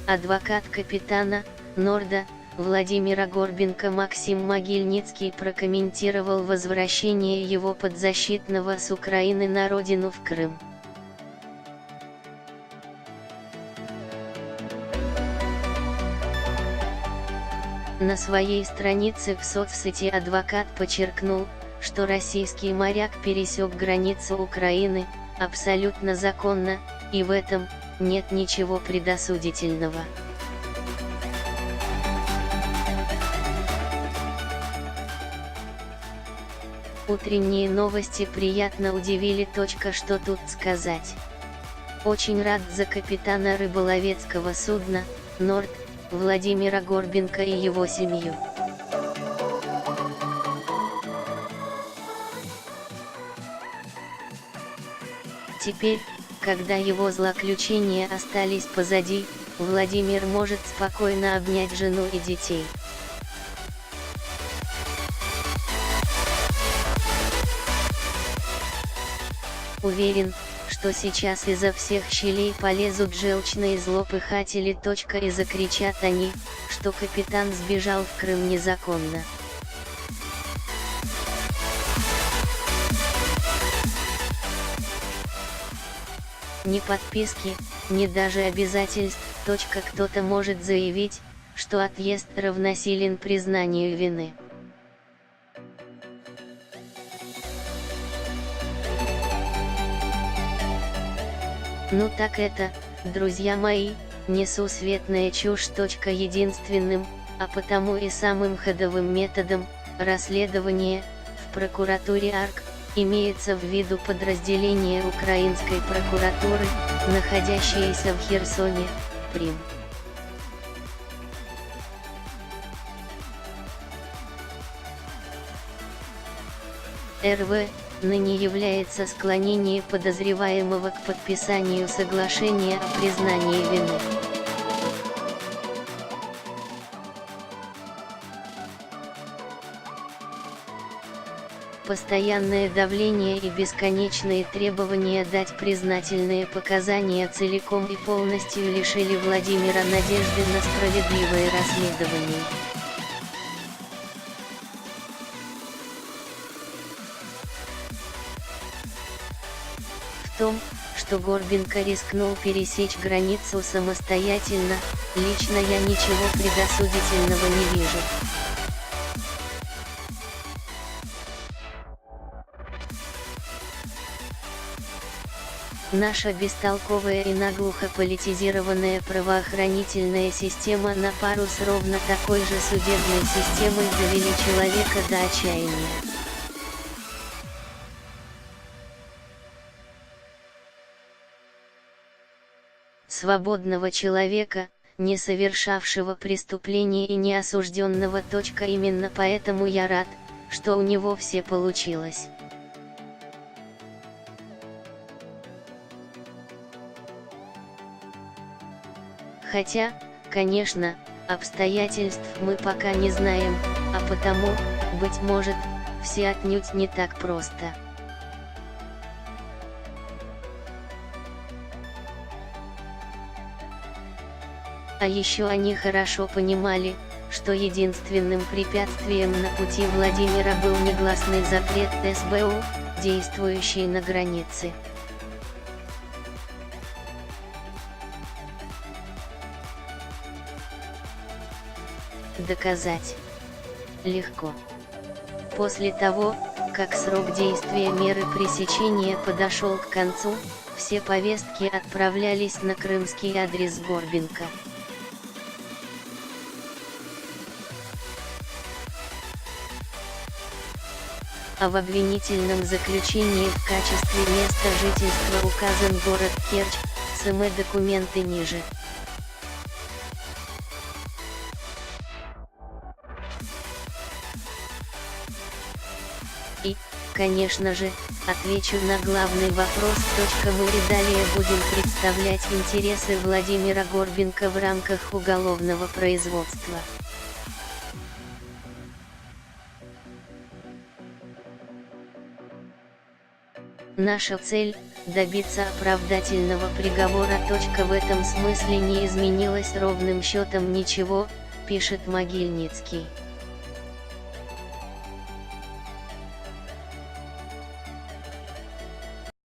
Адвокат капитана Норда Владимира Горбенко Максим Могильницкий прокомментировал возвращение его подзащитного с Украины на родину в Крым. На своей странице в соцсети адвокат подчеркнул, что российский моряк пересек границу Украины абсолютно законно, и в этом нет ничего предосудительного. Утренние новости приятно удивили. Что тут сказать. Очень рад за капитана рыболовецкого судна «Норд» Владимира Горбенко и его семью. Теперь, когда его злоключения остались позади, Владимир может спокойно обнять жену и детей. Уверен, что сейчас изо всех щелей полезут желчные злопыхатели. И закричат они, что капитан сбежал в Крым незаконно. Ни подписки, ни даже обязательств. Кто-то может заявить, что отъезд равносилен признанию вины. Ну так это, друзья мои, несусветная чушь. Единственным, а потому и самым ходовым методом расследования в прокуратуре АРК имеется в виду подразделение украинской прокуратуры, находящееся в Херсоне, Прим. РВ ныне является склонение подозреваемого к подписанию соглашения о признании вины. Постоянное давление и бесконечные требования дать признательные показания целиком и полностью лишили Владимира надежды на справедливое расследование. В том, что Горбенко рискнул пересечь границу самостоятельно, лично я ничего предосудительного не вижу. Наша бестолковая и наглухо политизированная правоохранительная система на пару с ровно такой же судебной системой довели человека до отчаяния. Свободного человека, не совершавшего преступления и не осужденного. Именно поэтому я рад, что у него все получилось. Хотя, конечно, обстоятельств мы пока не знаем, а потому, быть может, все отнюдь не так просто. А еще они хорошо понимали, что единственным препятствием на пути Владимира был негласный запрет СБУ, действующий на границе. Доказать легко. После того, как срок действия меры пресечения подошел к концу, все повестки отправлялись на крымский адрес Горбенко. А в обвинительном заключении в качестве места жительства указан город Керчь, СМ документы ниже. И, конечно же, отвечу на главный вопрос. Мы и далее будем представлять интересы Владимира Горбенко в рамках уголовного производства. Наша цель – добиться оправдательного приговора. В этом смысле не изменилось ровным счетом ничего, пишет Могильницкий.